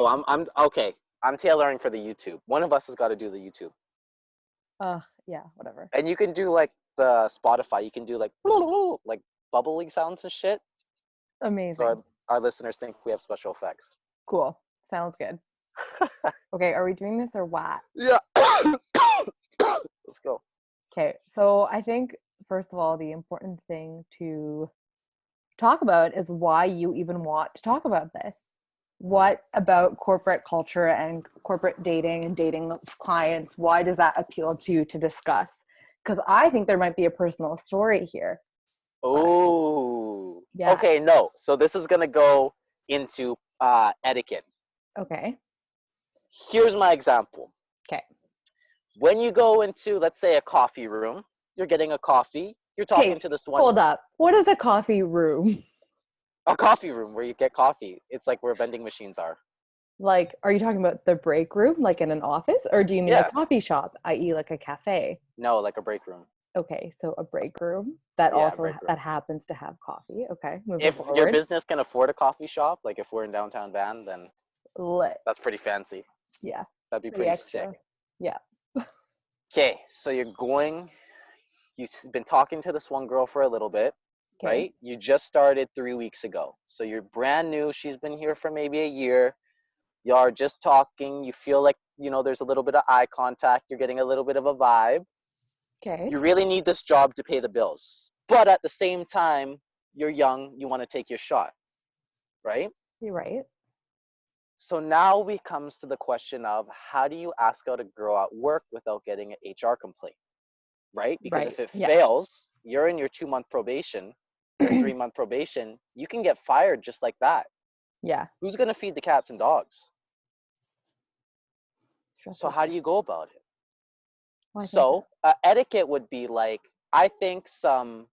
I'm okay. I'm tailoring for the YouTube. One of us has got to do the YouTube. Yeah, whatever. And you can do like the Spotify. You can do like like bubbly sounds and shit. So Amazing. our listeners think we have special effects. Cool. Sounds good. Okay, are we doing this or what? Yeah. Let's go. Okay, so I think first of all, the important thing to talk about is why you even want to talk about this. What about corporate culture and corporate dating and dating clients? Why does that appeal to you to discuss? Because I think there might be a personal story here. But Oh. yeah, Okay, no. So this is gonna go into etiquette. okay. Here's my example. Okay. When you go into, let's say, a coffee room, you're getting a coffee. You're talking Okay, to this one. hold up. What is a coffee room? A coffee room where you get coffee. It's like where vending machines are. Like, are you talking about the break room, like in an office, or do you mean a Yeah. coffee shop, i.e., like a cafe? No, like a break room. Okay, so a break room that Yeah, also break room. that happens to have coffee. Okay, moving If your forward. business can afford a coffee shop, like if we're in downtown Van, then Lit. that's pretty fancy. Yeah, That'd be pretty pretty sick. extra. Yeah. Okay, so you've been talking to this one girl for a little bit, Okay. right? You just started 3 weeks ago. So you're brand new. She's been here for maybe a year. Y'all are just talking. You feel like, there's a little bit of eye contact. You're getting a little bit of a vibe. Okay. You really need this job to pay the bills. But at the same time, you're young. You want to take your shot, right? You're right. So now we comes to the question of how do you ask out a girl at work without getting an HR complaint, right? Because Right. if it Yeah. fails, you're in your 2 month probation or 3 month probation, you can get fired just like that. Yeah. Who's going to feed the cats and dogs? So Stressful. how do you go about it? Well, I think that. So etiquette would be like, I think some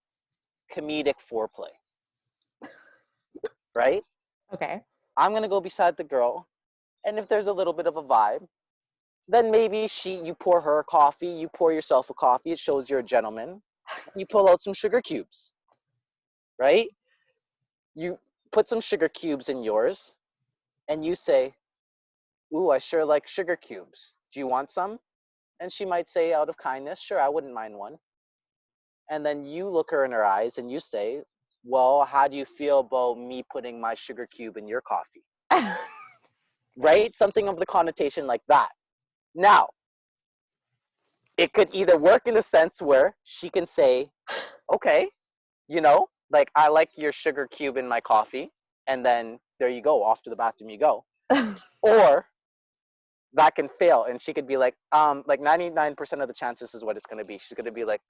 comedic foreplay, right? Okay. I'm going to go beside the girl. And if there's a little bit of a vibe, then maybe you pour her a coffee, you pour yourself a coffee. It shows you're a gentleman. You pull out some sugar cubes, right? You put some sugar cubes in yours and you say, "Ooh, I sure like sugar cubes. Do you want some?" And she might say out of kindness, "Sure, I wouldn't mind one." And then you look her in her eyes and you say, "Well, how do you feel about me putting my sugar cube in your coffee?" Right? Something of the connotation like that. Now, it could either work in a sense where she can say, "Okay, like I like your sugar cube in my coffee," and then there you go, off to the bathroom you go. Or that can fail and she could be like 99% of the chances is what it's going to be. She's going to be like,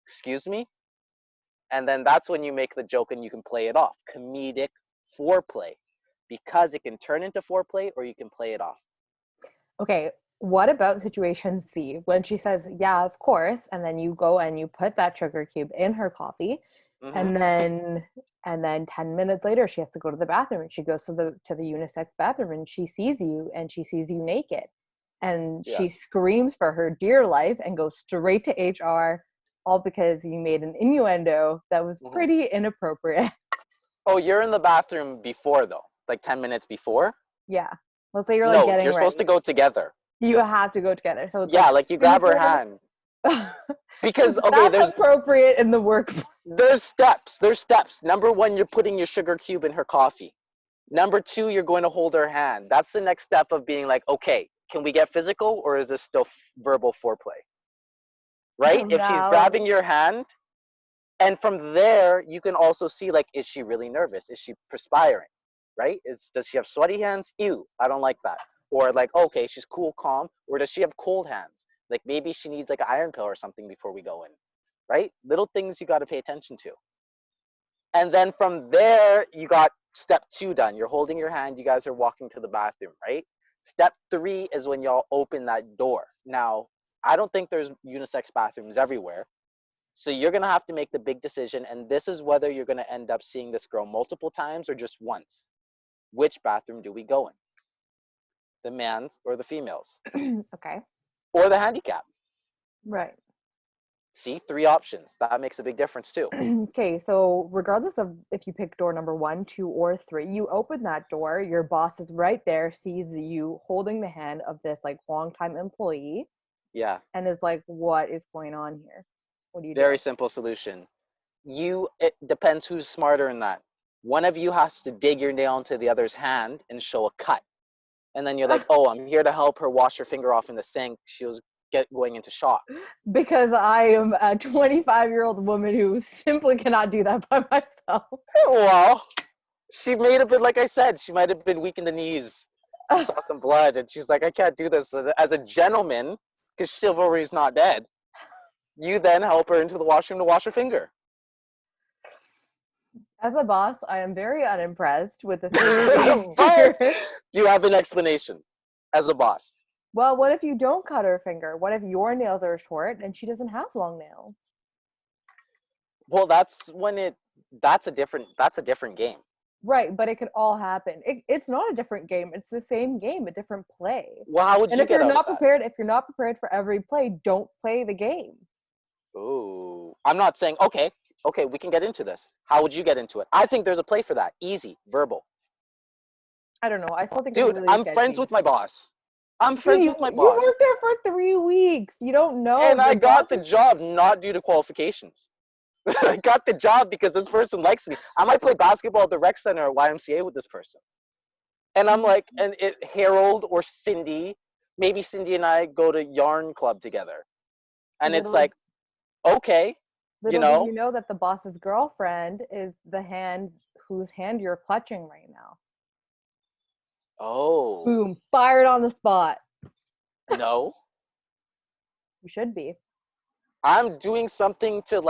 excuse me. And then that's when you make the joke and you can play it off. Comedic foreplay, because it can turn into foreplay or you can play it off. Okay. What about situation C when she says, "Yeah, of course," and then you go and you put that sugar cube in her coffee, Mm-hmm. and then 10 minutes later she has to go to the bathroom and she goes to the unisex bathroom and she sees you and she sees you naked and she Yes. screams for her dear life and goes straight to HR, all because you made an innuendo that was Mm-hmm. pretty inappropriate. Oh, you're in the bathroom before though, like 10 minutes before? Yeah, let's say you're like No, getting you're supposed to ready, go together. you have to go together, so it's Yeah, like like you grab her super. hand. Because, okay, That's there's appropriate in the workplace. there's steps. There's steps. Number one, you're putting your sugar cube in her coffee. Number two, you're going to hold her hand. That's the next step of being like, okay, can we get physical or is this still verbal foreplay? So Right? If she's now, grabbing your hand, and from there, you can also see like, is she really nervous? Is she perspiring? Right? Does she have sweaty hands? Ew, I don't like that. Or like, okay, she's cool, calm. Or does she have cold hands? Like maybe she needs like an iron pill or something before we go in. Right? Little things you got to pay attention to. And then from there, you got step two done. You're holding your hand. You guys are walking to the bathroom, right? Step three is when y'all open that door. Now, I don't think there's unisex bathrooms everywhere. So you're going to have to make the big decision. And this is whether you're going to end up seeing this girl multiple times or just once. Which bathroom do we go in? The man's or the female's? okay, Or the handicap? right. See, 3 options. That makes a big difference too. Okay, so regardless of if you pick door number 1, 2, or 3, you open that door, your boss is right there, sees you holding the hand of this like longtime employee, Yeah. and is like, what is going on here? What do you do? Very simple solution. It depends who's smarter in that. One of you has to dig your nail into the other's hand and show a cut. And then you're like, oh, I'm here to help her wash her finger off in the sink. She was going into shock. Because I am a 25-year-old woman who simply cannot do that by myself. Well, she may have been, like I said, she might have been weak in the knees. She saw some blood and she's like, I can't do this. As a gentleman, because chivalry is not dead, you then help her into the washroom to wash her finger. As a boss, I am very unimpressed with this. But you have an explanation as a boss. Well, what if you don't cut her finger? What if your nails are short and she doesn't have long nails? Well, that's a different game. Right, but it could all happen. It's not a different game. It's the same game, a different play. Well, how would and you if get you're out not of prepared, if you're not prepared for every play, don't play the game. that? Ooh, I'm not saying okay. We can get into this. How would you get into it? I think there's a play for that. Easy, verbal. I don't know. I still think Dude, it's really I'm sketchy. friends with my boss. I'm friends with my You boss. worked there for 3 weeks. You don't know. And I got the job not due to qualifications. I got the job because this person likes me. I might play basketball at the rec center or YMCA with this person. And I'm like, Harold or Cindy, maybe Cindy and I go to yarn club together. And it's like, okay, Little did you know that the boss's girlfriend is the hand whose hand you're clutching right now. Oh. Boom. Fired on the spot. No. You should be. I'm doing something to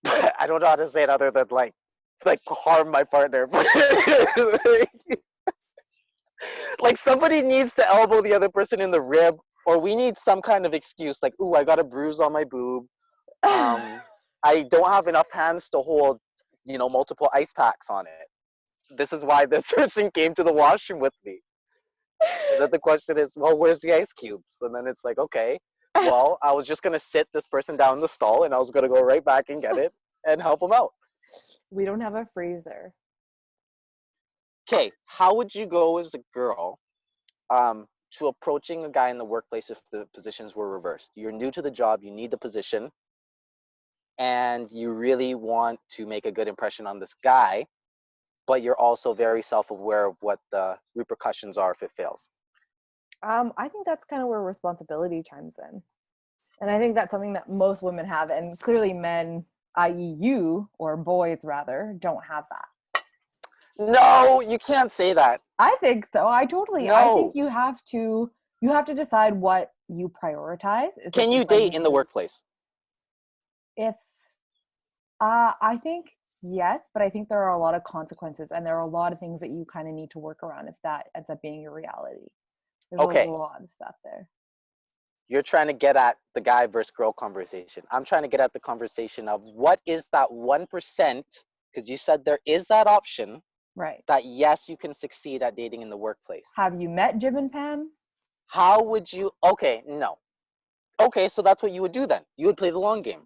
I don't know how to say it other than like harm my partner. Like somebody needs to elbow the other person in the rib, or we need some kind of excuse like, ooh, I got a bruise on my boob. I don't have enough hands to hold, multiple ice packs on it. This is why this person came to the washroom with me. And then the question is, well, where's the ice cubes? And then it's like, okay, well, I was just going to sit this person down in the stall and I was going to go right back and get it and help them out. We don't have a freezer. Okay, how would you go as a girl to approaching a guy in the workplace if the positions were reversed? You're new to the job, you need the position, and you really want to make a good impression on this guy, but you're also very self-aware of what the repercussions are if it fails. I think that's kind of where responsibility chimes in. And I think that's something that most women have, and clearly men, i.e. you, or boys rather, don't have that. No, you can't say that. I think so. I think you have to decide what you prioritize. Can you date in the workplace? I think yes, but I think there are a lot of consequences and there are a lot of things that you kind of need to work around if that ends up being your reality. There's a lot of stuff there. You're trying to get at the guy versus girl conversation. I'm trying to get at the conversation of what is that 1%, because you said there is that option. Right. That yes, you can succeed at dating in the workplace. Have you met Jim and Pam? How would you? Okay, no. Okay, so that's what you would do then. You would play the long game.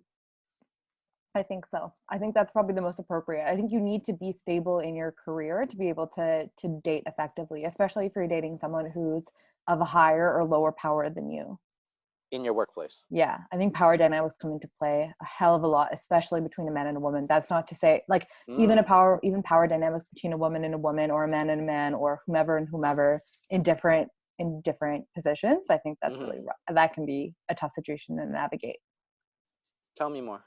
I think so. I think that's probably the most appropriate. I think you need to be stable in your career to be able to date effectively, especially if you're dating someone who's of a higher or lower power than you. In your workplace. Yeah, I think power dynamics come into play a hell of a lot, especially between a man and a woman. That's not to say even power dynamics between a woman and a woman, or a man and a man, or whomever and whomever in different positions. I think that's really rough. That can be a tough situation to navigate. Tell me more.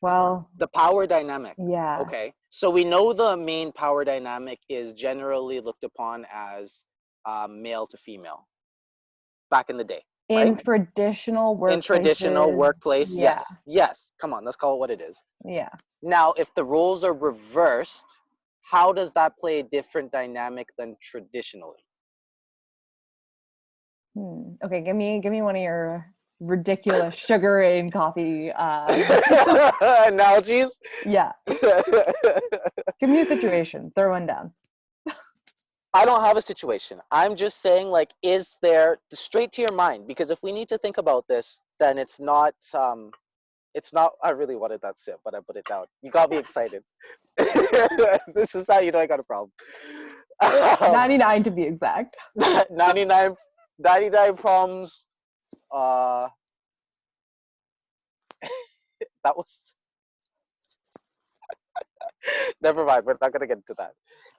Well, the power dynamic. Yeah. Okay, so we know the main power dynamic is generally looked upon as male to female back in the day. In right? traditional workplaces. In traditional workplace, yeah. yes. Come on, let's call it what it is. Yeah. Now, if the roles are reversed, how does that play a different dynamic than traditionally? Okay, give me one of your ridiculous sugar and coffee analogies. Yeah. Give me a situation. Throw one down. I don't have a situation. I'm just saying, like, is there straight to your mind? Because if we need to think about this, then it's not. It's not. I really wanted that sip, but I put it down. You got me excited. This is how you know I got a problem. 99 to be exact. 99, 99 problems. Uh, that was. Never mind. We're not gonna get into that.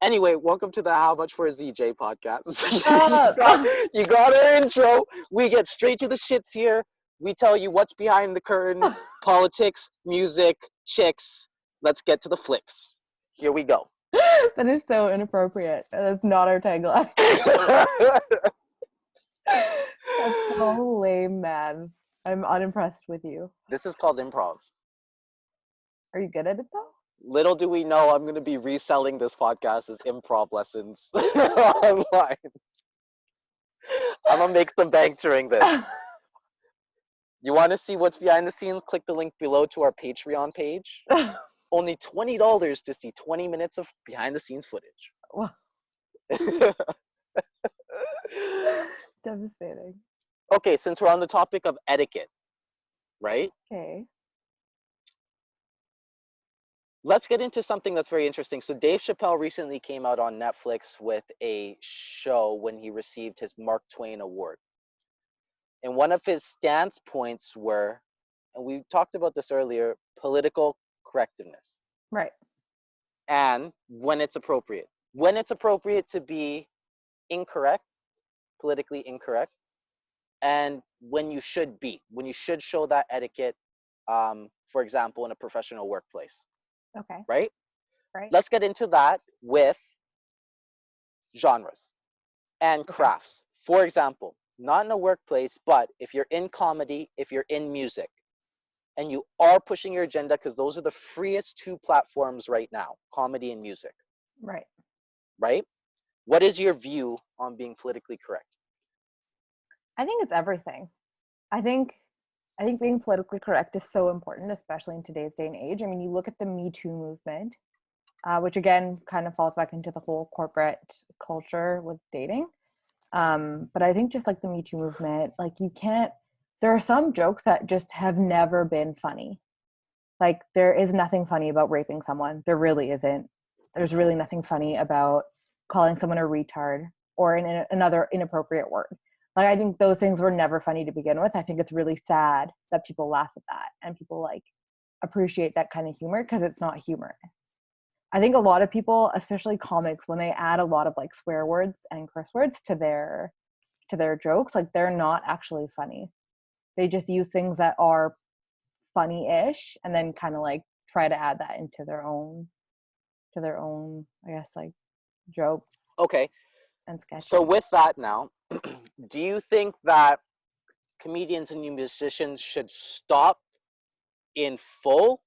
Anyway, welcome to the How Much for a ZJ podcast. You got our intro. We get straight to the shits here. We tell you what's behind the curtains, politics, music, chicks. Let's get to the flicks. Here we go. That is so inappropriate. That's not our tagline. That's so lame, man. I'm unimpressed with you. This is called improv. Are you good at it though? Little do we know, I'm going to be reselling this podcast as improv lessons online. I'm going to make some bank during this. You want to see what's behind the scenes? Click the link below to our Patreon page. Only $20 to see 20 minutes of behind the scenes footage. Wow. Devastating. Okay, since we're on the topic of etiquette, right? Okay. Let's get into something that's very interesting. So Dave Chappelle recently came out on Netflix with a show when he received his Mark Twain Award. And one of his stance points were, and we talked about this earlier, political correctness. Right. And when it's appropriate. When it's appropriate to be incorrect, politically incorrect, and when you should be, when you should show that etiquette, for example, in a professional workplace. Okay. Right? Right. Let's get into that with genres and crafts. For example, not in a workplace, but if you're in comedy, if you're in music, and you are pushing your agenda, because those are the freest two platforms right now, comedy and music. Right. Right? What is your view on being politically correct? I think it's everything. I think being politically correct is so important, especially in today's day and age. I mean, you look at the Me Too movement, which again kind of falls back into the whole corporate culture with dating. But I think just like the Me Too movement, like there are some jokes that just have never been funny. Like there is nothing funny about raping someone. There really isn't. There's really nothing funny about calling someone a retard or another inappropriate word. Like I think those things were never funny to begin with. I think it's really sad that people laugh at that and people like appreciate that kind of humor because it's not humorous. I think a lot of people, especially comics, when they add a lot of like swear words and curse words to their jokes, like they're not actually funny. They just use things that are funny-ish and then kind of like try to add that into their own, I guess, like jokes. Okay. And sketches. So with that now, do you think that comedians and musicians should stop in full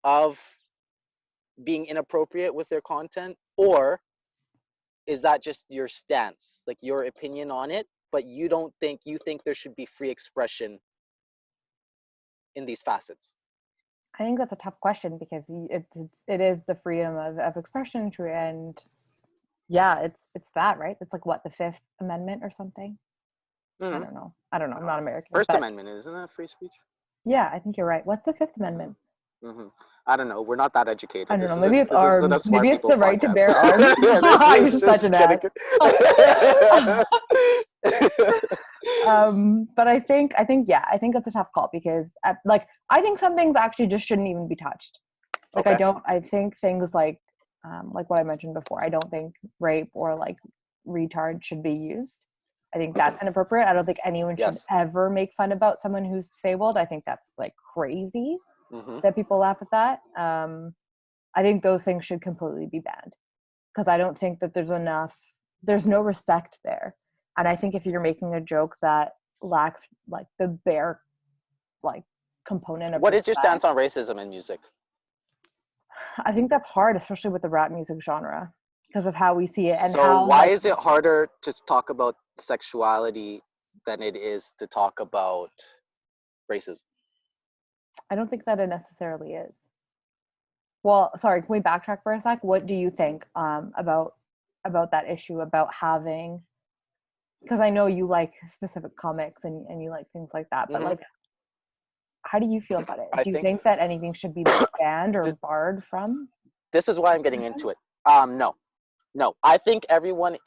of being inappropriate with their content, or is that just your stance, like your opinion on it, but you think there should be free expression in these facets? I think that's a tough question because it is the freedom of expression, true, and yeah, it's that, right? It's like what, the Fifth Amendment or something? Mm-hmm. I don't know. I'm not American. First Amendment, isn't that free speech? Yeah, I think you're right. What's the Fifth Amendment? Mm-hmm. I don't know. We're not that educated. I don't know. Maybe it's arms. Maybe it's the right to bear arms. I'm such an ass. But I think that's a tough call because I think some things actually just shouldn't even be touched. Like okay. I think things like what I mentioned before. I don't think rape or like retard should be used. I think that's inappropriate. I don't think anyone should ever make fun about someone who's disabled. I think that's like crazy that people laugh at that. I think those things should completely be banned because I don't think that there's no respect there. And I think if you're making a joke that lacks like the bare like component of what is your stance on racism in music? I think that's hard, especially with the rap music genre, because of how we see it and so why is it harder to talk about sexuality than it is to talk about racism? I don't think that it necessarily is. Well, sorry, can we backtrack for a sec? What do you think about about that issue about having, because I know you like specific comics and you like things like that, but Hmm. like, how do you feel about it? I Do you think think that anything should be banned or this, barred from this is why I'm getting content? into it. No, no. I think everyone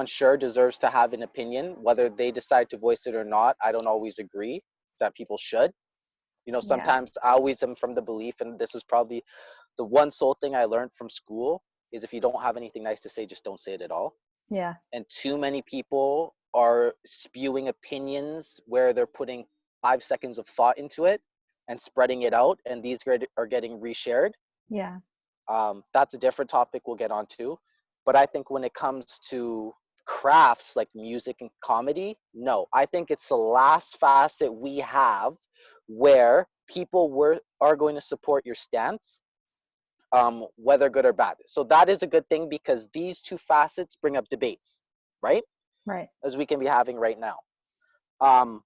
sure deserves to have an opinion, whether they decide to voice it or not. I don't always agree that people should. You know, Yeah. sometimes I always am from the belief, and this is probably the one sole thing I learned from school, is if you don't have anything nice to say, just don't say it at all. Yeah. And too many people are spewing opinions where they're putting 5 seconds of thought into it and spreading it out, and these are getting reshared. Yeah. That's a different topic we'll get onto. But I think when it comes to crafts like music and comedy, no, I think it's the last facet we have where people are going to support your stance, whether good or bad. So that is a good thing, because these two facets bring up debates, right? Right. As we can be having right now. Um,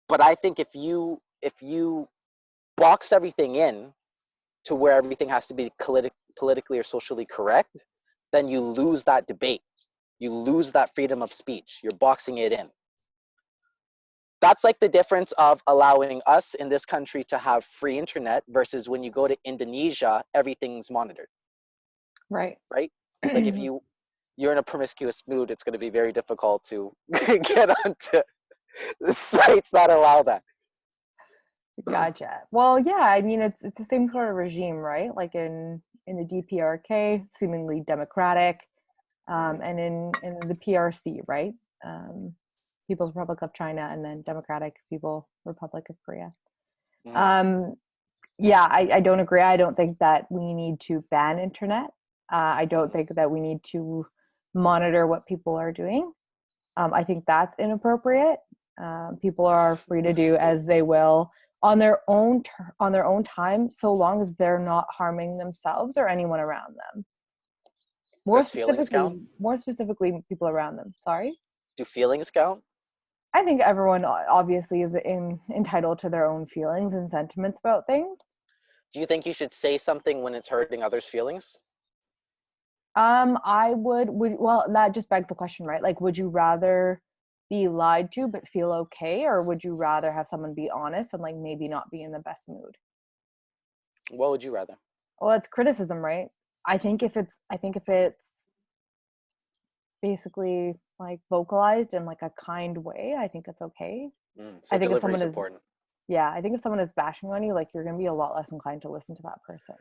but I think if you box everything in to where everything has to be politically or socially correct, then you lose that debate. You lose that freedom of speech. You're boxing it in. That's like the difference of allowing us in this country to have free internet versus when you go to Indonesia, everything's monitored, Right. right? Like if you're in a promiscuous mood, it's going to be very difficult to get onto the sites that allow that. Gotcha. Well, yeah, I mean it's the same sort of regime, right? Like in the DPRK, seemingly democratic, and in the PRC, right? Um, People's Republic of China, and then Democratic People Republic of Korea. Mhm. Um, yeah, I don't agree. I don't think that we need to ban internet. I don't think that we need to monitor what people are doing. I think that's inappropriate. People are free to do as they will on their own on their own time, so long as they're not harming themselves or anyone around them. More Does feelings specifically, count? more specifically, people around them. Sorry. Do feelings count? I think everyone obviously is entitled to their own feelings and sentiments about things. Do you think you should say something when it's hurting others' feelings? I would well, that just begs the question, right? Like, would you rather be lied to but feel okay, or would you rather have someone be honest and like maybe not be in the best mood? What would you rather? Well, it's criticism, right? I think if it's basically like vocalized in like a kind way, I think it's okay. So I think if delivery someone is is important. Yeah, I think if someone is bashing on you, like you're gonna be a lot less inclined to listen to that person.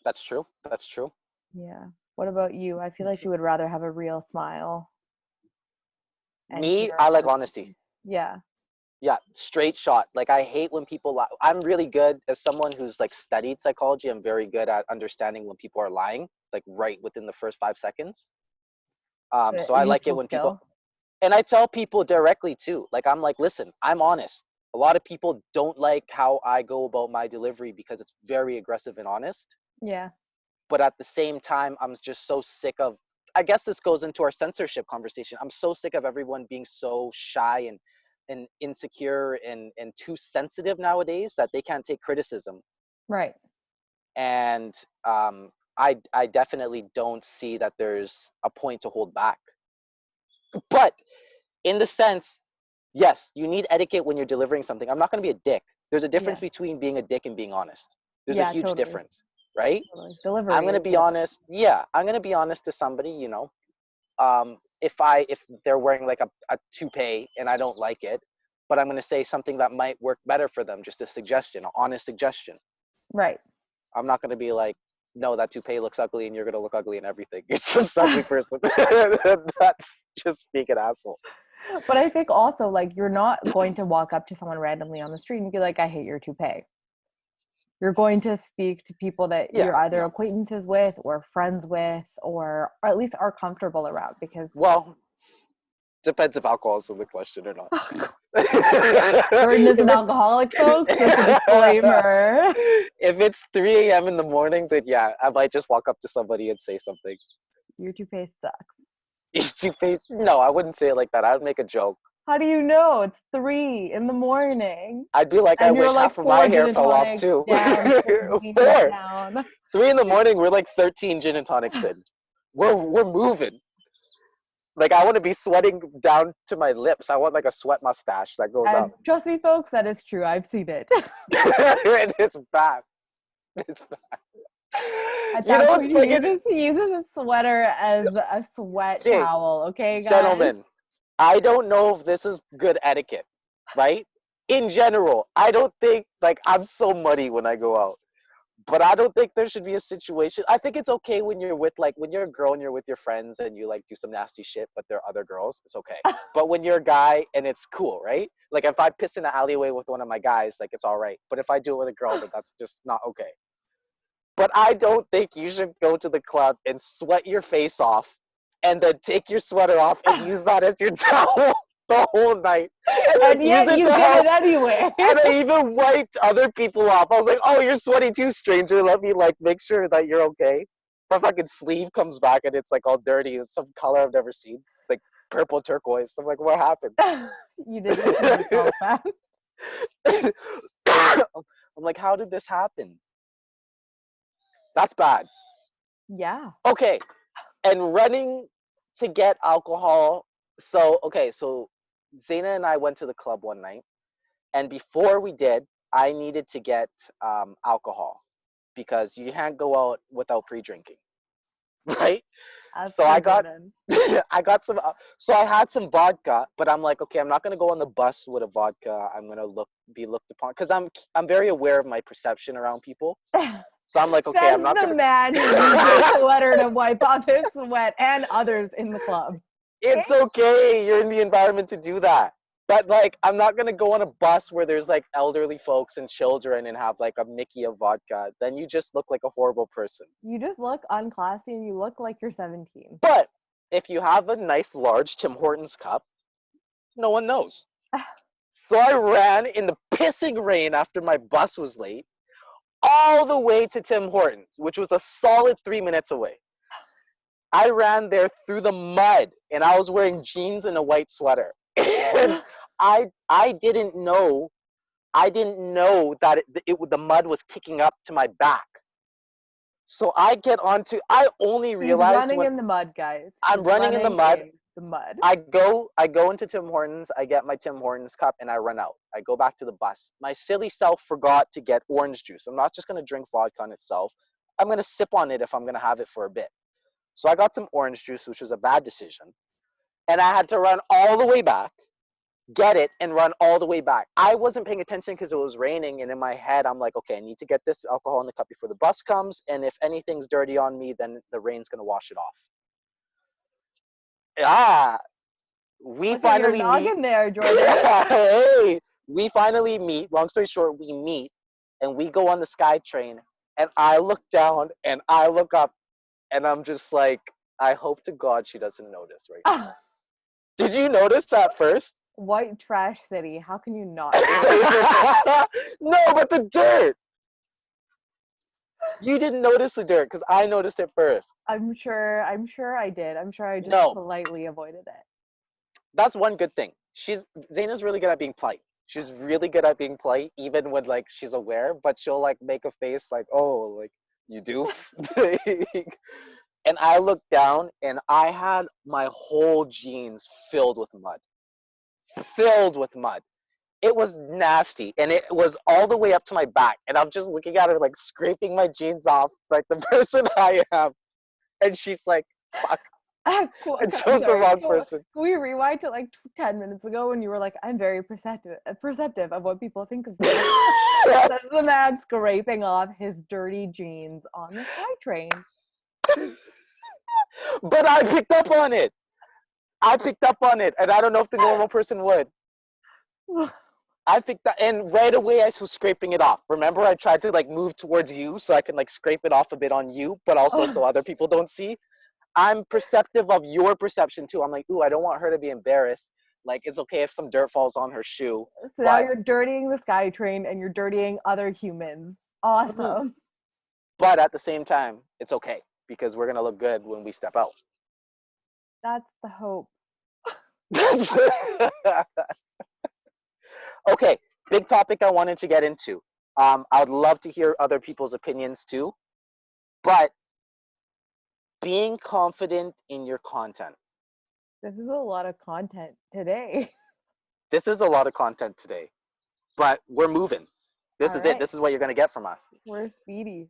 That's true. That's true. Yeah. What about you? I feel like you would rather have a real smile and Me, hear I like another honesty. person. Yeah. Yeah, straight shot. Like I hate when people lie. I'm really good as someone who's like studied psychology. I'm very good at understanding when people are lying, like right within the first 5 seconds. So I like it Useful when people, skill. and I tell people directly too. Like I'm like, listen, I'm honest. A lot of people don't like how I go about my delivery because it's very aggressive and honest. Yeah. But at the same time, I'm just so sick of, I guess this goes into our censorship conversation. I'm so sick of everyone being so shy and insecure and too sensitive nowadays that they can't take criticism. Right. And I definitely don't see that there's a point to hold back. But in the sense, yes, you need etiquette when you're delivering something. I'm not going to be a dick. There's a difference Yeah. between being a dick and being honest. There's a Yeah, huge totally. difference, right? Totally. I'm Delivery going to is be different. honest. Yeah, I'm going to be honest to somebody, if they're wearing like a toupee and I don't like it, but I'm going to say something that might work better for them, just a suggestion, an honest suggestion. Right. I'm not going to be like, no, that toupee looks ugly and you're going to look ugly and everything. It's just ugly person. That's just being an asshole. But I think also like you're not going to walk up to someone randomly on the street and be like, I hate your toupee. You're going to speak to people that Yeah, you're either no. acquaintances with or friends with, or at least are comfortable around because Well, depends if alcohol is in the question or not. Jordan is if an it's alcoholic, folks. Just a disclaimer. if it's 3 a.m. in the morning, then yeah, I might just walk up to somebody and say something. Your toupee sucks. Is toupee? No, I wouldn't say it like that. I would make a joke. How do you know? It's 3 in the morning. I'd be like, I And you're wish like half of my 4 hair gin and fell off tonics too. down, 15 4, down. 3 in the morning. We're like 13 gin and tonics in. We're moving. Like I want to be sweating down to my lips. I want like a sweat mustache that goes And up. trust me, folks, that is true. I've seen it. And it's bad. It's bad. At You that know, point, it's like he uses a sweater as a sweat okay, towel. Okay, guys? gentlemen. I don't know if this is good etiquette, right? In general, I don't think like I'm so muddy when I go out. But I don't think there should be a situation. I think it's okay when you're with like when you're a girl and you're with your friends and you like do some nasty shit, but there are other girls, it's okay. But when you're a guy and it's cool, right? Like if I piss in the alleyway with one of my guys, like it's all right. But if I do it with a girl, then that's just not okay. But I don't think you should go to the club and sweat your face off and then take your sweater off and use that as your towel the whole night. And And like use yet it you to did help. it anyway. And I even wiped other people off. I was like, oh, you're sweaty too, stranger. Let me like make sure that you're okay. My fucking sleeve comes back and it's like all dirty. It's some color I've never seen. Like purple turquoise. I'm like, what happened? You didn't see yourself that. I'm like, how did this happen? That's bad. Yeah. Okay. And running to get alcohol. So, okay, so Zaina and I went to the club one night. And before we did, I needed to get alcohol because you can't go out without pre-drinking, right? That's So I got, important. I got some. So I had some vodka, but I'm like, okay, I'm not gonna go on the bus with a vodka. I'm gonna be looked upon because I'm very aware of my perception around people. So I'm like, okay, I'm Says not the gonna. man who used a sweater to wipe off his sweat and others in the club. It's okay. You're in the environment to do that. But like, I'm not gonna go on a bus where there's like elderly folks and children and have like a Mickey of vodka. Then you just look like a horrible person. You just look unclassy and you look like you're 17. But if you have a nice large Tim Hortons cup, no one knows. So I ran in the pissing rain after my bus was late, all the way to Tim Hortons, which was a solid 3 minutes away. I ran there through the mud and I was wearing jeans and a white sweater. And I didn't know that the mud was kicking up to my back. So I only He's realized running when in the mud, guys. I'm He's running in the running mud. in the mud. I go into Tim Hortons, I get my Tim Hortons cup and I run out. I go back to the bus. My silly self forgot to get orange juice. I'm not just gonna drink vodka on itself. I'm gonna sip on it if I'm gonna have it for a bit. So I got some orange juice, which was a bad decision. And I had to run all the way back, get it, and run all the way back. I wasn't paying attention because it was raining, and in my head, I'm like, okay, I need to get this alcohol in the cup before the bus comes, and if anything's dirty on me, then the rain's gonna wash it off. Ah, we Look at your finally meet. noggin there, Jordan. Hey, we finally meet. Long story short, we meet, and we go on the SkyTrain, and I look down, and I look up, and I'm just like, I hope to God she doesn't notice right now. Did you notice at first? White trash city. How can you not? No, but the dirt. You didn't notice the dirt because I noticed it first. I'm sure I did. I'm sure I just No, politely avoided it. that's one good thing. Zaina's really good at being polite. She's really good at being polite, even when like she's aware, but she'll like make a face like, oh, like you do. And I looked down and I had my whole jeans filled with mud. Filled with mud. It was nasty and it was all the way up to my back. And I'm just looking at her like scraping my jeans off like the person I am. And she's like, fuck. And chose the Sorry. wrong person. Can we rewind to like 10 minutes ago when you were like, I'm very perceptive of what people think of me. That's the man scraping off his dirty jeans on the SkyTrain. But I picked up on it. I picked up on it. And I don't know if the normal person would. I picked that, and right away I was scraping it off. Remember, I tried to like move towards you so I can like scrape it off a bit on you, but also so other people don't see. I'm perceptive of your perception too. I'm like, ooh, I don't want her to be embarrassed. Like, it's okay if some dirt falls on her shoe. So but now you're dirtying the SkyTrain and you're dirtying other humans. Awesome. But at the same time, it's okay because we're gonna look good when we step out. That's the hope. Okay, big topic I wanted to get into. I would love to hear other people's opinions too, but being confident in your content. This is a lot of content today. This is a lot of content today, but we're moving. This All is it. right. This is what you're going to get from us. We're speedy.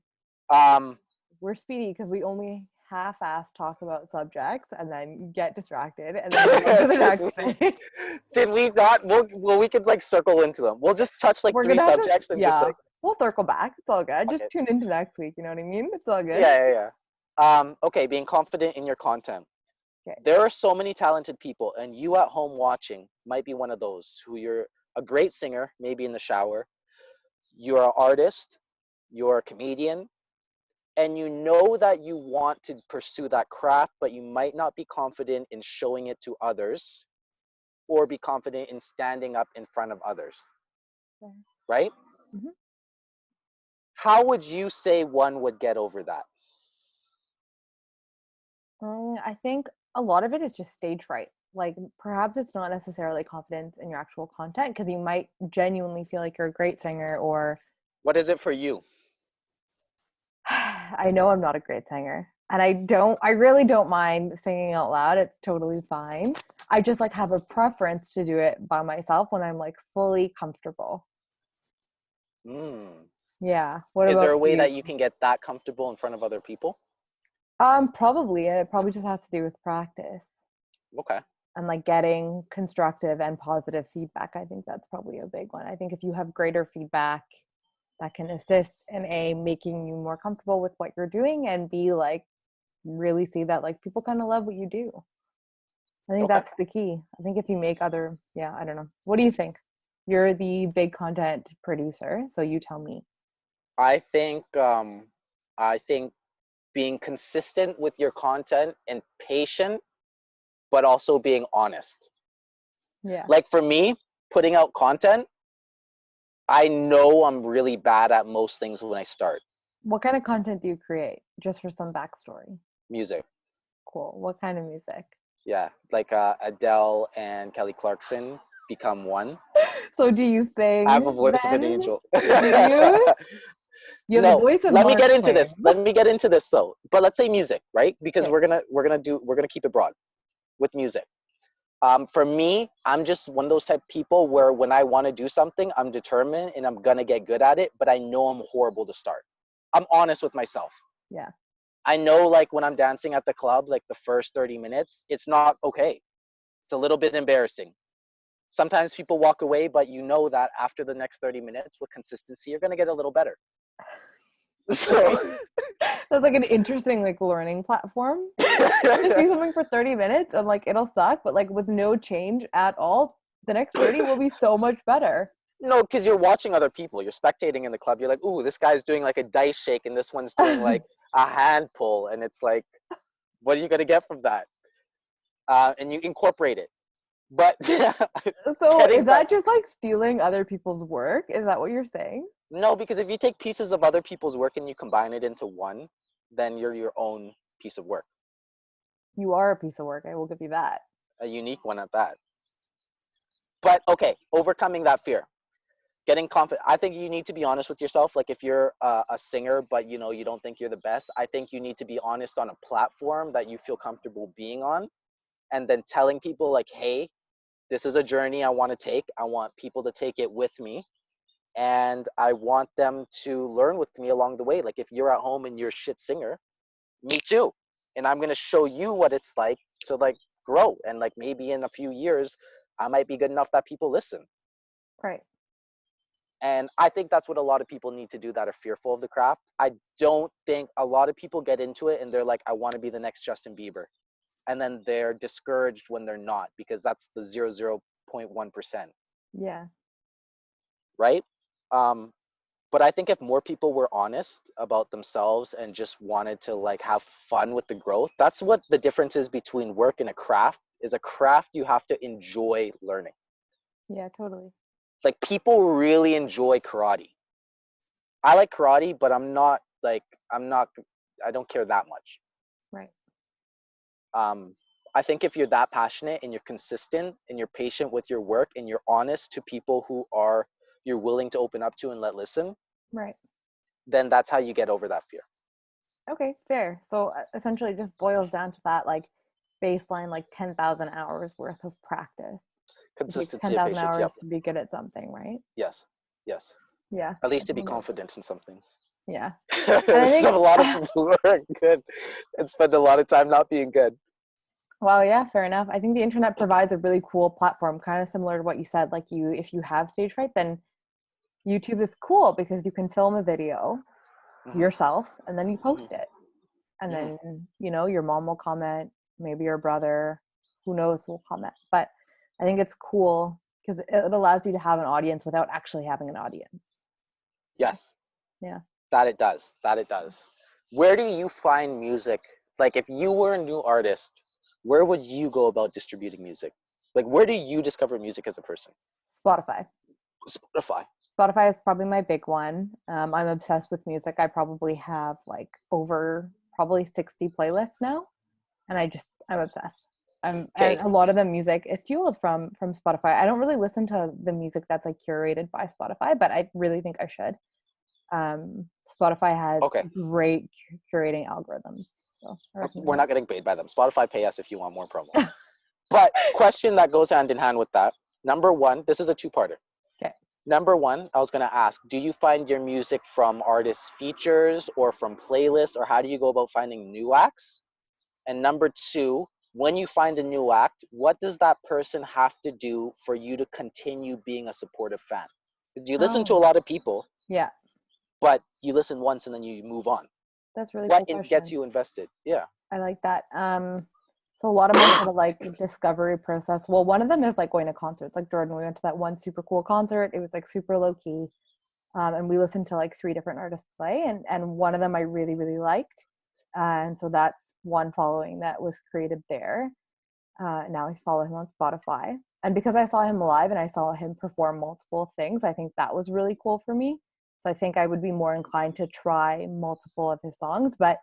Um, We're speedy because we only half-ass talk about subjects and then get distracted and then move on to the next thing. did we not? Well, we could like circle into them. We'll just touch like We're three gonna have to, subjects and just yeah, like, we'll circle back. It's all good. Just okay. tune into next week. You know what I mean? It's all good. Yeah. Okay, being confident in your content. Okay. There are so many talented people, and you at home watching might be one of those who you're a great singer, maybe in the shower. You're an artist, you're a comedian, and you know that you want to pursue that craft, but you might not be confident in showing it to others or be confident in standing up in front of others, Okay. right? Mm-hmm. How would you say one would get over that? I think a lot of it is just stage fright. Like perhaps it's not necessarily confidence in your actual content because you might genuinely feel like you're a great singer or What is it for you? I know I'm not a great singer and I really don't mind singing out loud. It's totally fine. I just like have a preference to do it by myself when I'm like fully comfortable. Mm. Yeah. What Is there about a way you? that you can get that comfortable in front of other people? Probably. It probably just has to do with practice Okay. and like getting constructive and positive feedback. I think that's probably a big one. I think if you have greater feedback, that can assist in a making you more comfortable with what you're doing and be like really see that like people kind of love what you do. I think Okay. that's the key. I think if you make other, yeah, I don't know. What do you think? You're the big content producer, so you tell me. I think I think being consistent with your content and patient, but also being honest. Yeah. Like for me, putting out content, I know I'm really bad at most things when I start. What kind of content do you create? Just for some backstory. Music. Cool. What kind of music? Yeah, like Adele and Kelly Clarkson become one. So do you I have a sing voice of an then? angel. Do you? You have the No, voice of let me Mark get into Twain. this. Let me get into this though. But let's say music, right? Because Okay. we're gonna keep it broad with music. For me, I'm just one of those type of people where when I want to do something, I'm determined and I'm gonna get good at it, but I know I'm horrible to start. I'm honest with myself. Yeah. I know like when I'm dancing at the club, like the first 30 minutes, it's not okay. It's a little bit embarrassing. Sometimes people walk away, but you know that after the next 30 minutes with consistency, you're gonna get a little better. So Okay. That's like an interesting like learning platform. Just do something for 30 minutes and like it'll suck, but like with no change at all, the next 30 will be so much better. no, because you're watching other people. You're spectating in the club. You're like, ooh, this guy's doing like a dice shake, and this one's doing like a hand pull, and it's like, what are you gonna get from that? And you incorporate it. But So getting is back, that just like stealing other people's work? Is that what you're saying? no, because if you take pieces of other people's work and you combine it into one, then you're your own piece of work, You are a piece of work. I will give you that. a unique one at that. But okay, overcoming that fear, getting confident. I think you need to be honest with yourself. Like if you're a singer, but you know you don't think you're the best, I think you need to be honest on a platform that you feel comfortable being on, and then telling people like, hey, this is a journey I want to take. I want people to take it with me, and I want them to learn with me along the way. Like if you're at home and you're a shit singer, me too, and I'm gonna show you what it's like to like grow, and like maybe in a few years, I might be good enough that people listen. Right. And I think that's what a lot of people need to do that are fearful of the craft. I don't think a lot of people get into it and they're like, I want to be the next Justin Bieber. And then they're discouraged when they're not because that's the 0.1%, Yeah. right? Um, but I think if more people were honest about themselves and just wanted to like have fun with the growth, that's what the difference is between work and a craft. Is a craft you have to enjoy learning. Yeah, totally. Like people really enjoy karate. I like karate, but I'm not I don't care that much. Right. Um I think if you're that passionate and you're consistent and you're patient with your work and you're honest to people who are you're willing to open up to and let listen, Right. then that's how you get over that fear. Okay, fair. So essentially, it just boils down to that like baseline, like 10,000 hours worth of practice. It takes Consistency and 10,000 patience. Yep. hours to be good at something, right? Yes. Yes. Yeah. At I least to be think it- confident in something. Yeah. And I There's a think, lot of people who are good and spend a lot of time not being good. well, yeah, fair enough. I think the internet provides a really cool platform, kind of similar to what you said. Like if you have stage fright, then YouTube is cool because you can film a video Hmm. yourself and then you Hmm. post it. And Hmm. then, your mom will comment, maybe your brother, who knows, will comment. But I think it's cool because it allows you to have an audience without actually having an audience. Yes. Yeah. That it does. That it does. Where do you find music? Like, if you were a new artist, where would you go about distributing music? Like, where do you discover music as a person? Spotify. Spotify. Spotify is probably my big one. I'm obsessed with music. I probably have like over probably 60 playlists now, and I'm obsessed. And Okay. a lot of the music is fueled from Spotify. I don't really listen to the music that's like curated by Spotify, but I really think I should. Spotify has Okay. great curating algorithms, so I We're recommend not getting paid by them. Spotify pay us if you want more promo. But question that goes hand in hand with that. Number one, this is a two-parter. it. Number one, I was going to ask, do you find your music from artist features or from playlists, or how do you go about finding new acts? And number two, when you find a new act, what does that person have to do for you to continue being a supportive fan? Because you listen to a Oh, lot of people, yeah, but you listen once and then you move on. that's a really What cool gets question. you invested? Yeah. I like that. So a lot of my sort of like discovery process. Well, one of them is like going to concerts. Like Jordan, we went to that one super cool concert. It was like super low key, and we listened to like three different artists play, and one of them I really really liked, and so that's one following that was created there. Now I follow him on Spotify, and because I saw him live and I saw him perform multiple things, I think that was really cool for me. So I think I would be more inclined to try multiple of his songs, but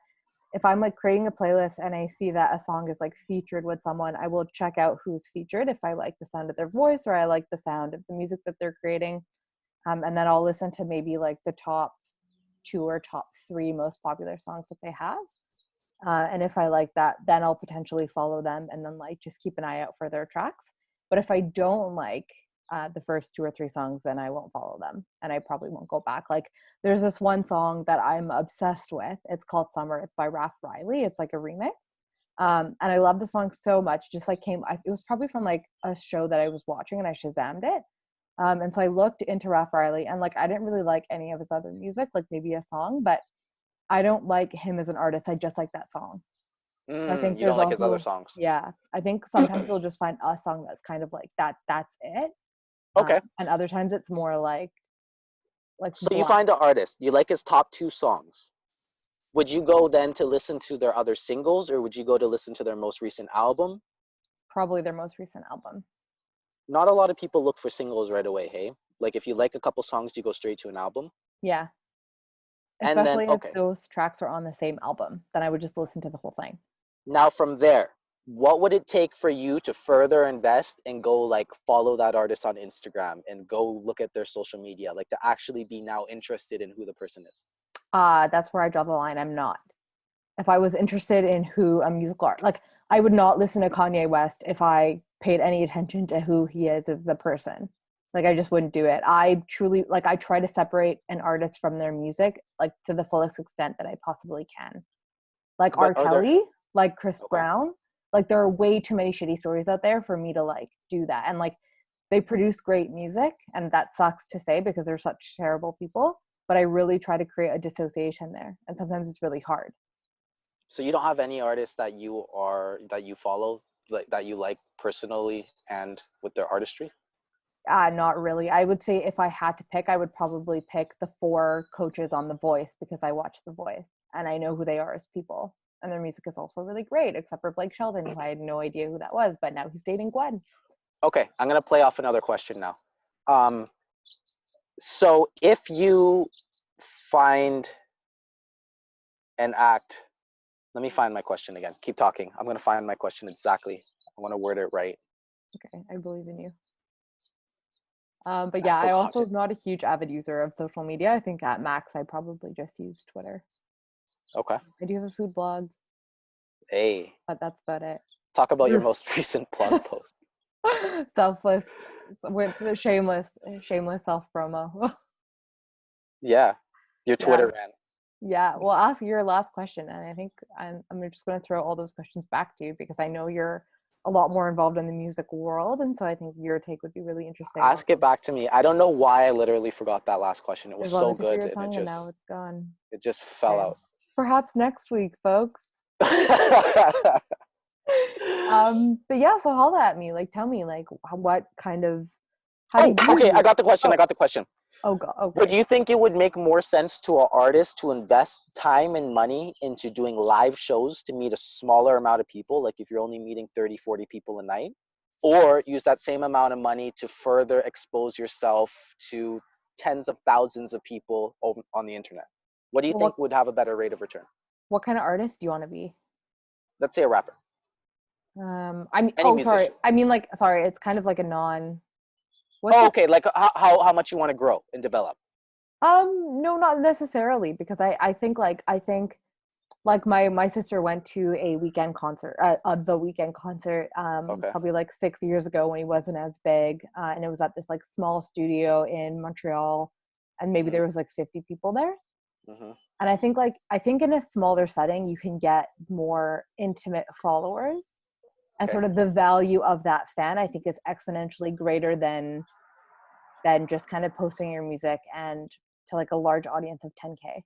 if I'm like creating a playlist and I see that a song is like featured with someone, I will check out who's featured if I like the sound of their voice or I like the sound of the music that they're creating. And then I'll listen to maybe like the top two or top three most popular songs that they have. And if I like that, then I'll potentially follow them and then like just keep an eye out for their tracks. But if I don't like the first two or three songs, then I won't follow them and I probably won't go back. Like there's this one song that I'm obsessed with. It's called Summer. It's by Raph Riley. It's like a remix. And I love the song so much. Just like it was probably from like a show that I was watching and I Shazammed it. And so I looked into Raph Riley and like I didn't really like any of his other music, like maybe a song, but I don't like him as an artist. I just like that song. So I think You don't there's like his other also, songs. yeah, I think sometimes you'll just find a song that's kind of like that. That's it. Okay. And other times it's more like So you blind. find an artist, you like his top two songs. Would you go then to listen to their other singles, or would you go to listen to their most recent album? Probably their most recent album. Not a lot of people look for singles right away, hey? Like if you like a couple songs, you go straight to an album. Yeah. And then, Especially if okay, those tracks are on the same album, then I would just listen to the whole thing. now from there, what would it take for you to further invest and go like follow that artist on Instagram and go look at their social media, like to actually be now interested in who the person is? That's where I draw the line. I'm not. If I was interested in who a musical art, like I would not listen to Kanye West if I paid any attention to who he is as a person. Like I just wouldn't do it. I truly like I try to separate an artist from their music like to the fullest extent that I possibly can. Like But R. are there, Kelly, like Chris okay. Brown, like there are way too many shitty stories out there for me to like do that. And like they produce great music, and that sucks to say because they're such terrible people. But I really try to create a dissociation there, and sometimes it's really hard. So you don't have any artists that you follow, like that you like personally and with their artistry? Not really. I would say if I had to pick, I would probably pick the four coaches on The Voice because I watch The Voice and I know who they are as people. And their music is also really great, except for Blake Shelton, who I had no idea who that was, but now he's dating Gwen. Okay, I'm gonna play off another question now. Um, so if you find an act Let me find my question again. Keep talking. I'm gonna find my question exactly. I want to word it right. Okay, I believe in you. But I yeah, I forgot also it. am not a huge avid user of social media. I think at max I probably just use Twitter. Okay. I do have a food blog, Hey, but that's about it. talk about your most recent blog post. Selfless, with the shameless self promo. Yeah, your Yeah, Twitter ran. yeah. Well, ask your last question, and I think I'm just going to throw all those questions back to you because I know you're a lot more involved in the music world, and so I think your take would be really interesting. Ask it back to me. I don't know why I literally forgot that last question. It was It was on so the tip of good your and tongue, and now it's gone. it just fell Okay. out. Perhaps next week, folks. But yeah, so holla at me. Like, tell me, like, what kind of, how do Oh, you okay. I do? got the question. I Oh, got the question. oh, God. Would Okay. you think it would make more sense to an artist to invest time and money into doing live shows to meet a smaller amount of people, like if you're only meeting 30, 40 people a night, or use that same amount of money to further expose yourself to tens of thousands of people on the internet? What do you Well, think would have a better rate of return? what kind of artist do you want to be? Let's say a rapper, I mean, any oh, sorry. musician. I mean, like, sorry. It's kind of like a non. What's Oh, the okay. Like how much you want to grow and develop. No, not necessarily, because I think like my sister went to a weekend concert, the weekend concert, Okay. probably like 6 years ago when he wasn't as big, and it was at this like small studio in Montreal, and maybe Hmm. there was like 50 people there. Hmm. And I think in a smaller setting you can get more intimate followers, and Okay. sort of the value of that fan I think is exponentially greater than just kind of posting your music and to like a large audience of 10K.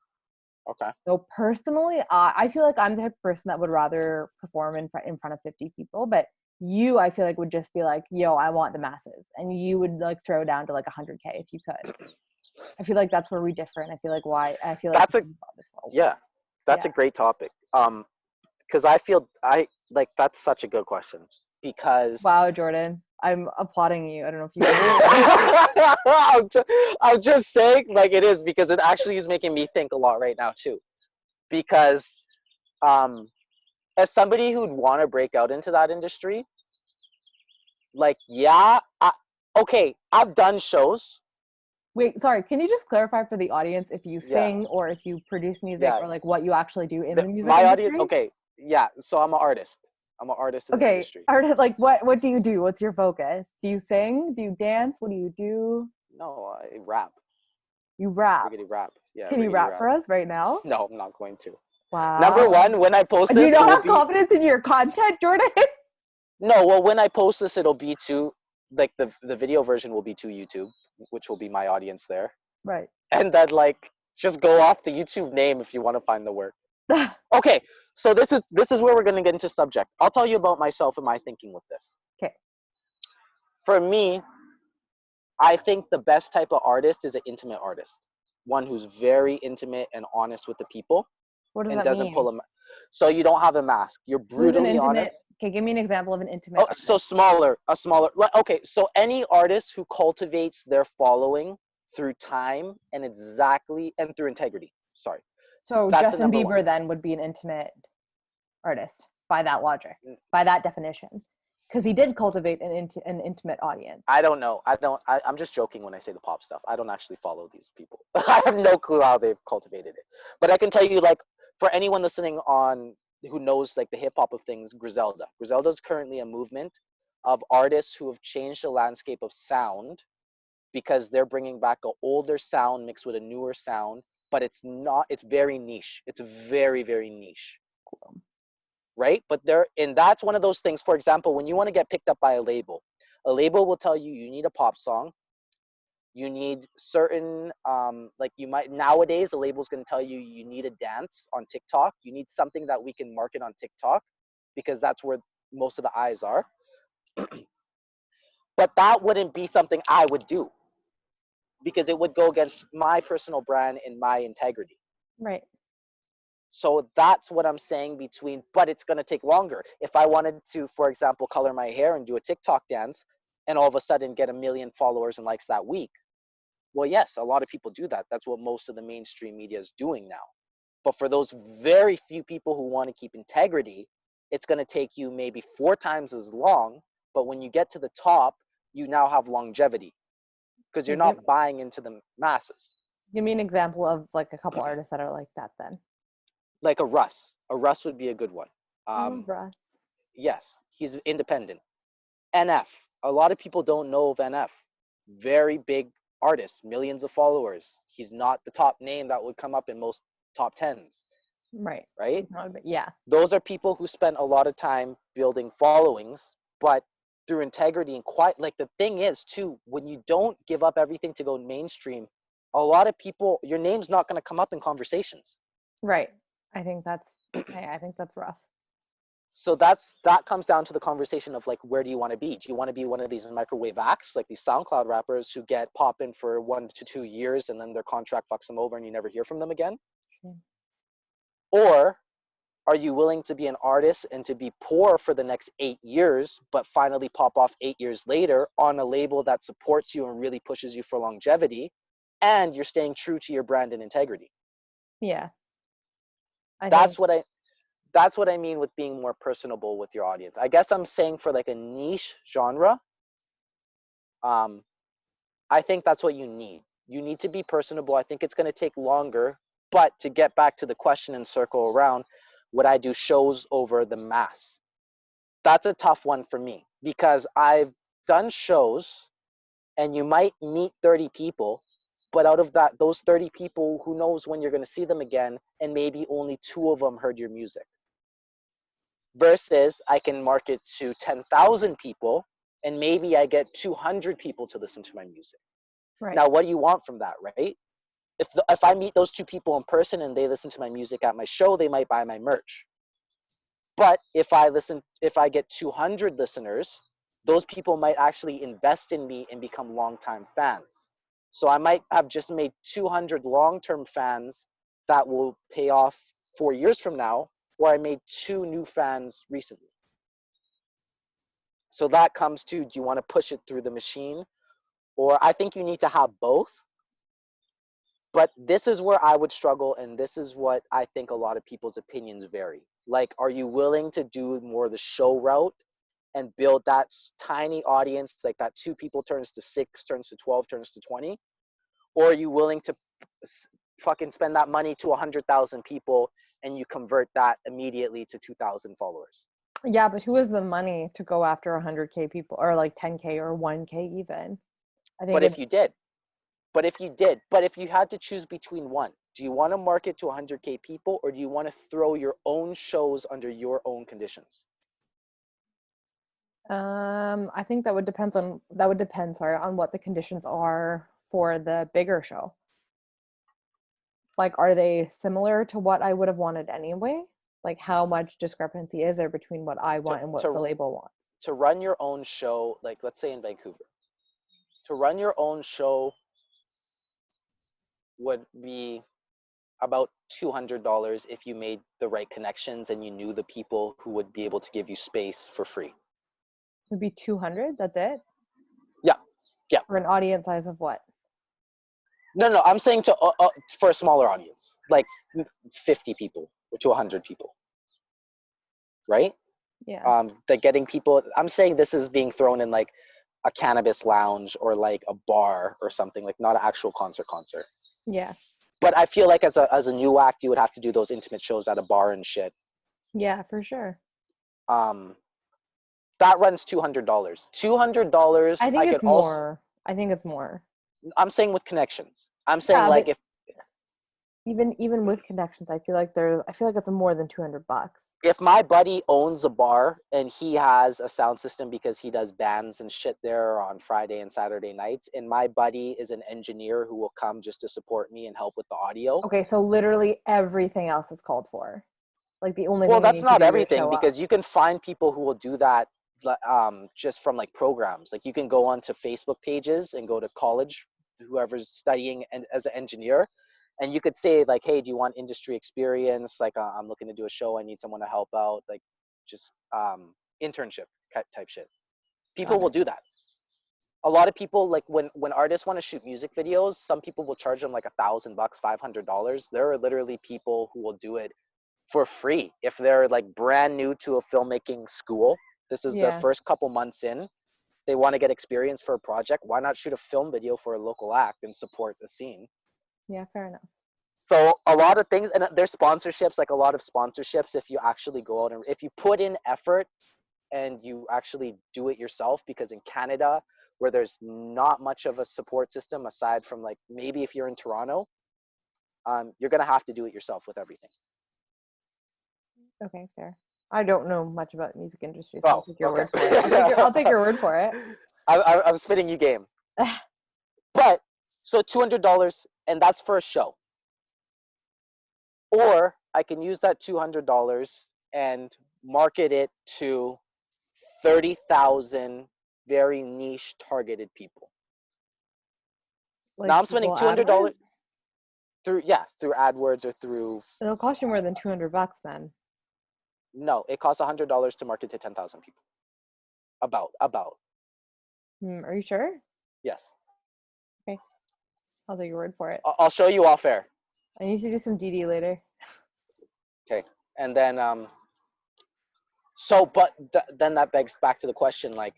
Okay. So personally, I feel like I'm the type of person that would rather perform in front of 50 people, but you, I feel like would just be like, yo, I want the masses, and you would like throw down to like 100K if you could. I feel like that's where we differ, and I feel like why I feel like That's a this whole yeah. That's yeah. a great topic. Because I feel I like that's such a good question because Wow, Jordan, I'm applauding you. I don't know if you can hear me. I'm just saying like it is because it actually is making me think a lot right now too. Because um, as somebody who'd want to break out into that industry, like okay, I've done shows. Wait, sorry. Can you just clarify for the audience if you Yeah, sing or if you produce music yeah. or like what you actually do in the music My audience. industry? Okay, yeah. So I'm an artist. I'm an artist in the Okay, industry. artist, like what do you do? What's your focus? Do you sing? Do you dance? What do you do? No, I rap. You rap. Riggedy rap. Yeah, Can you riggedy rap rap. for us right now? No, I'm not going to. Number Wow. one, when I post Do you this, it not will have be confidence in your content, Jordan? no. Well, when I post this, it'll be to like the video version will be to YouTube, which will be my audience there, Right. and then like just go off the YouTube name if you want to find the work. Okay, so this is where we're gonna get into subject. I'll tell you about myself and my thinking with this. Okay. For me, I think the best type of artist is an intimate artist, one who's very intimate and honest with the people What does and that doesn't pull mean? them. So you don't have a mask. You're Who's an brutally intimate? honest. Okay, give me an example of an intimate Oh, so artist. okay. So any artist who cultivates their following through time and through integrity. Sorry, So that's the Justin number one. Bieber then would be an intimate artist by that logic, by that definition, because he did cultivate an intimate audience. I don't know. I'm just joking when I say the pop stuff. I don't actually follow these people. I have no clue how they've cultivated it. But I can tell you, like, for anyone listening on who knows like the hip hop of things, Griselda. Griselda is currently a movement of artists who have changed the landscape of sound because they're bringing back an older sound mixed with a newer sound. But it's not. It's very niche. It's very very niche, right? But there, and that's one of those things. For example, when you want to get picked up by a label will tell you you need a pop song, you need certain like you might nowadays the label's going to tell you you need a dance on TikTok, you need something that we can market on TikTok because that's where most of the eyes are. But that wouldn't be something I would do because it would go against my personal brand and my integrity. Right. So that's what I'm saying between, but it's going to take longer. If I wanted to, for example, color my hair and do a TikTok dance and all of a sudden get 1 million followers and likes that week, well, yes, a lot of people do that. That's what most of the mainstream media is doing now. But for those very few people who want to keep integrity, it's going to take you maybe 4 times as long. But when you get to the top, you now have longevity because you're Okay, give, not buying into the masses. give me an example of like a couple artists that are like that then. Like a Russ. A Russ would be a good one. I love Russ. Yes, he's independent. NF. A lot of people don't know of NF. Very big artist, millions of followers. He's not the top name that would come up in most top tens, Right. right? Yeah. Those are people who spent a lot of time building followings, but through integrity and quiet. Like the thing is, too, when you don't give up everything to go mainstream, a lot of people, your name's not going to come up in conversations. Right. I think that's I think that's rough. So that comes down to the conversation of like, where do you want to be? Do you want to be one of these microwave acts, like these SoundCloud rappers who get popping for 1 to 2 years and then their contract fucks them over and you never hear from them again? Yeah. Or are you willing to be an artist and to be poor for the next 8 years, but finally pop off 8 years later on a label that supports you and really pushes you for longevity, and you're staying true to your brand and integrity? Yeah. I That's think what I that's what I mean with being more personable with your audience. I guess I'm saying for like a niche genre, um, I think that's what you need. You need to be personable. I think it's going to take longer, but to get back to the question and circle around, would I do shows over the mass? That's a tough one for me because I've done shows and you might meet 30 people, but out of those 30 people, who knows when you're going to see them again, and maybe only 2 of them heard your music. Versus I can market to 10,000 people and maybe I get 200 people to listen to my music. right. Now, what do you want from that, right? If I meet those 2 people in person and they listen to my music at my show, they might buy my merch. But if I get 200 listeners, those people might actually invest in me and become longtime fans. So I might have just made 200 long-term fans that will pay off 4 years from now, or I made 2 new fans recently. So that comes to, do you want to push it through the machine? Or I think you need to have both. But this is where I would struggle, and this is what I think a lot of people's opinions vary. Like, are you willing to do more the show route and build that tiny audience, like that 2 people turns to 6, turns to 12, turns to 20? Or are you willing to fucking spend that money to 100,000 people and you convert that immediately to 2,000 followers? Yeah, but who has the money to go after 100K people or like 10K or 1K even? I But think if you did, but if you had to choose between one, do you want to market to 100K people, or do you want to throw your own shows under your own conditions? I think that would depend, sorry, on what the conditions are for the bigger show. Like, are they similar to what I would have wanted anyway? Like, how much discrepancy is there between what I To, want and what the to, label wants? to run your own show, like let's say in Vancouver, to run your own show would be about $200 if you made the right connections and you knew the people who would be able to give you space for free. It would be 200. That's it Yeah, yeah. for an audience size of what? No, I'm saying for a smaller audience, like 50 people or to 100 people, right? Yeah. That getting people. I'm saying this is being thrown in like a cannabis lounge or like a bar or something, like not an actual concert. Yeah. But I feel like as a new act, you would have to do those intimate shows at a bar and shit. Yeah, for sure. Um, that runs $200. $200. I think I could it's also. more. I think it's more. I'm saying with connections. I'm saying Yeah, like but if even with connections, I feel like it's more than $200. my buddy owns a bar and he has a sound system because he does bands and shit there on Friday and Saturday nights, and my buddy is an engineer who will come just to support me and help with the audio. Okay, so literally everything else is called for. Like the only Well, thing you that's need to not do is everything show up. because you can find people who will do that just from like programs. Like you can go onto Facebook pages and go to college, whoever's studying and as an engineer, and you could say like, hey, do you want industry experience? Like I'm looking to do a show, I need someone to help out, like just internship type shit. People Got will it. do that. A lot of people, like when artists want to shoot music videos, some people will charge them like $1,000, $500. There are literally people who will do it for free if they're like brand new to a filmmaking school. This is their Yeah. first couple months in. They want to get experience for a project. Why not shoot a film video for a local act and support the scene? Yeah, fair enough. So a lot of things, and there's sponsorships, like a lot of sponsorships, if you actually go out and if you put in effort and you actually do it yourself, because in Canada, where there's not much of a support system aside from like maybe if you're in Toronto, you're gonna have to do it yourself with everything. Okay, fair. I don't know much about the music industry, so I'll Oh, take your okay. word for it. I'll take your word for it. I'm spitting you game. But so $200, and that's for a show. Or I can use that $200 and market it to 30,000 very niche targeted people. Like Now I'm spending Google $200 AdWords? through AdWords or through. It'll cost you more than $200 then. No, it costs $100 to market to 10,000 people. About. Are you sure? Yes. Okay, I'll take your word for it. I'll show you off air. I need to do some DD later. Okay, and then so but then that begs back to the question, like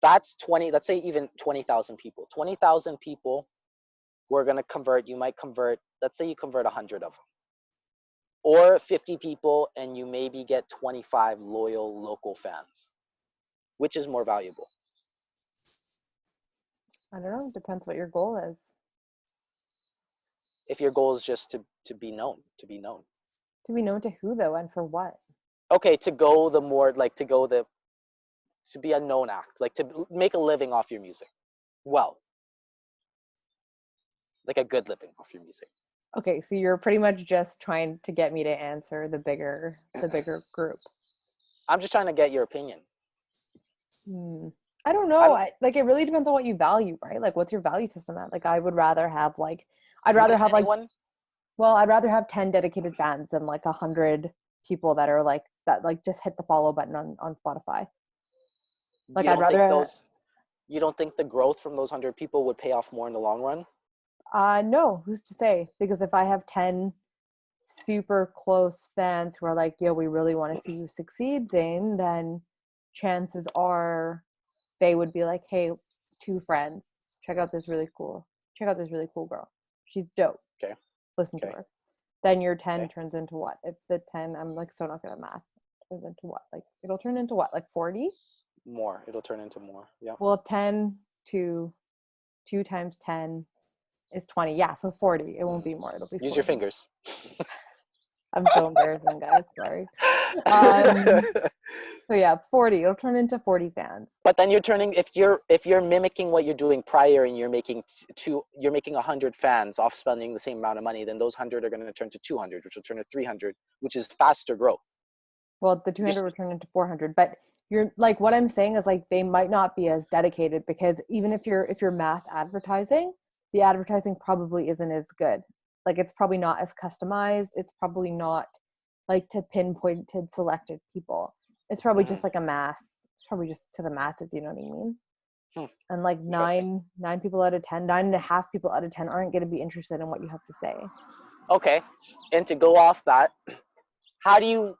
that's 20. Let's say even 20,000 people. 20,000 people. We're gonna convert. You might convert. Let's say you convert 100 of them, or 50 people, and you maybe get 25 loyal local fans. Which is more valuable? I don't know. Depends what your goal is. If your goal is just to be known, to be known. To be known to who though, and for what? Okay, to go the more like to be a known act, like to make a living off your music. Well, like a good living off your music. Okay, so you're pretty much just trying to get me to answer the bigger group. I'm just trying to get your opinion. I don't know. Like it really depends on what you value, right? Like what's your value system at? Like I would rather have like I'd rather have like anyone? well, I'd rather have 10 dedicated fans than like 100 people that are like that like just hit the follow button on Spotify. Like I'd rather You don't think the growth from those 100 people would pay off more in the long run? No, who's to say? Because if I have 10 super close fans who are like, yo, we really want to see you succeed, Zane, then chances are they would be like, hey, 2 friends, check out this really cool girl. She's dope. Okay. Listen to her. Then your 10 turns into what? If the 10, I'm like so not good at math, turns into what? Like it'll turn into what? Like 40? More. It'll turn into more. Yeah. Well, 10 to 2 times 10 is 20. Yeah, so 40. It won't be more. It'll be 40. Use your fingers. I'm so embarrassing, guys. Sorry. So yeah, 40. It'll turn into 40 fans. But then you're turning if you're mimicking what you're doing prior and you're making 100 fans off spending the same amount of money, then those 100 are going to turn to 200, which will turn to 300, which is faster growth. Well, the 200 will turn into 400, but you're like what I'm saying is like they might not be as dedicated because even if you're mass advertising, the advertising probably isn't as good. Like it's probably not as customized. It's probably not like to pinpointed selected people. It's probably just like a mass. It's probably just to the masses, you know what I mean? And like 9 people out of 10, 9.5 people out of 10 aren't going to be interested in what you have to say. Okay. And to go off that, how do you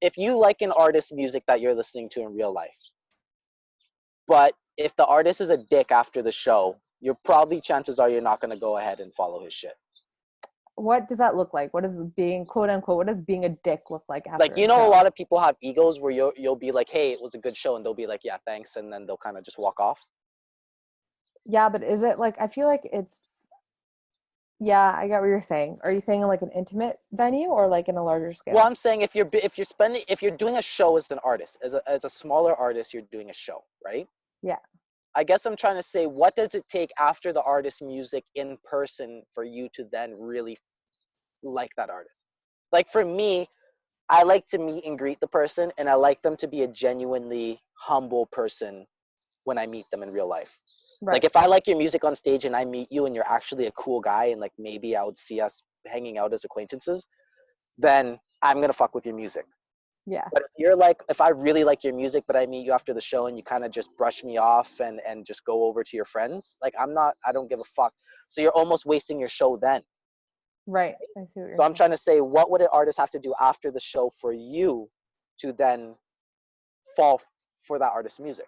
if you like an artist's music that you're listening to in real life, but if the artist is a dick after the show, you're probably chances are you're not going to go ahead and follow his shit. What does that look like? What does being quote unquote, what does being a dick look like after like, you know, a lot of people have egos where you'll be like, hey, it was a good show, and they'll be like, yeah, thanks, and then they'll kind of just walk off. Yeah, but is it like I feel like it's yeah, I get what you're saying. Are you saying in like an intimate venue or like in a larger scale? Well, I'm saying if you're doing a show as an artist, as a smaller artist, you're doing a show, right? Yeah. I guess I'm trying to say, what does it take after the artist's music in person for you to then really like that artist? Like for me, I like to meet and greet the person, and I like them to be a genuinely humble person when I meet them in real life. Right. Like if I like your music on stage and I meet you and you're actually a cool guy and like maybe I would see us hanging out as acquaintances, then I'm going to fuck with your music. Yeah. But if you're like, if I really like your music, but I meet you after the show and you kind of just brush me off and just go over to your friends, like I don't give a fuck. So you're almost wasting your show then. Right. I see what you're So I'm saying. trying to say, what would an artist have to do after the show for you to then fall for that artist's music?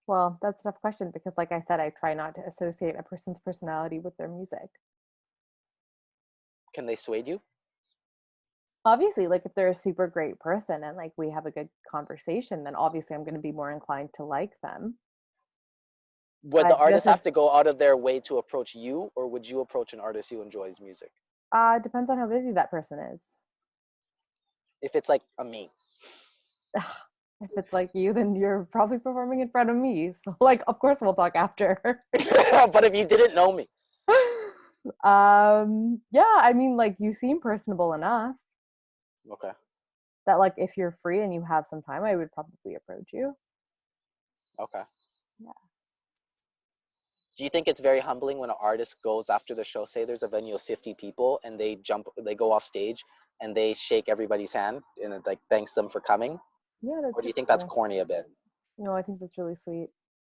Well, that's a tough question because, like I said, I try not to associate a person's personality with their music. Can they sway you? Obviously, like if they're a super great person and like we have a good conversation, then obviously I'm going to be more inclined to like them. Would the But artist just have as to go out of their way to approach you, or would you approach an artist who enjoys music? depends on how busy that person is. If it's like a me. If it's like you, then you're probably performing in front of me. So, like, of course, we'll talk after. But if you didn't know me. Yeah, I mean, like, you seem personable enough Okay. that, like, if you're free and you have some time, I would probably approach you. Okay. Yeah. Do you think it's very humbling when an artist goes after the show, say there's a venue of 50 people and they go off stage and they shake everybody's hand and it like thanks them for coming? Yeah, Or that's do you super think that's cool. corny a bit? No, I think that's really sweet.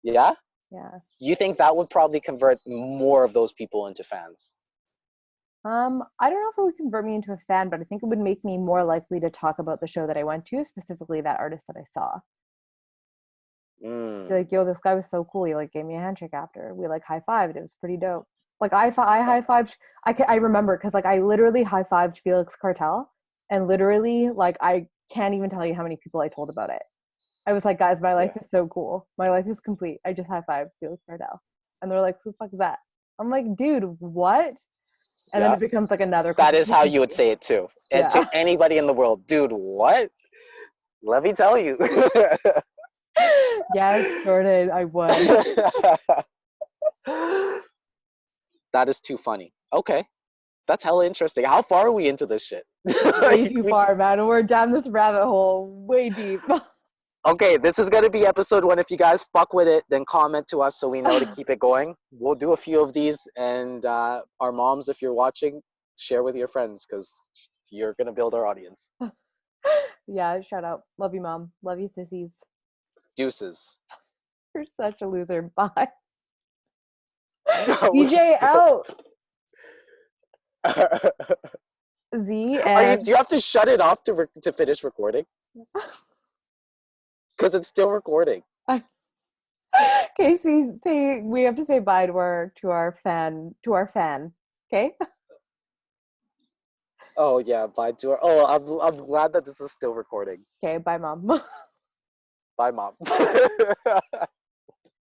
Yeah? Yeah. You think that would probably convert more of those people into fans? I don't know if it would convert me into a fan, but I think it would make me more likely to talk about the show that I went to, specifically that artist that I saw. Be Mm. like, yo, this guy was so cool. He like gave me a handshake after. We like high fived. It was pretty dope. Like I high fived. I remember because like I literally high fived Felix Cartel, and literally like I can't even tell you how many people I told about it. I was like, guys, my life Yeah. is so cool. My life is complete. I just high fived Felix Cartel, and they're like, who the fuck is that? I'm like, dude, what? And then Yeah. it becomes like another That is how conversation. you would say it too. And to Yeah. anybody in the world, dude, what? Let me tell you. Yes, Jordan, I would. That is too funny. Okay. That's hella interesting. How far are we into this shit? Way too far, man. We're down this rabbit hole way deep. Okay, this is gonna be episode 1. If you guys fuck with it, then comment to us so we know to keep it going. We'll do a few of these, and our moms, if you're watching, share with your friends because you're gonna build our audience. Yeah, shout out. Love you, mom. Love you, sissies. Deuces. You're such a loser. Bye. No, DJ out. are Z you? and Do you have to shut it off to finish recording? Because it's still recording. Casey, say we have to say bye to our fan. Okay? Oh yeah, bye to her. Oh, I'm glad that this is still recording. Okay, bye, mom. Bye, mom.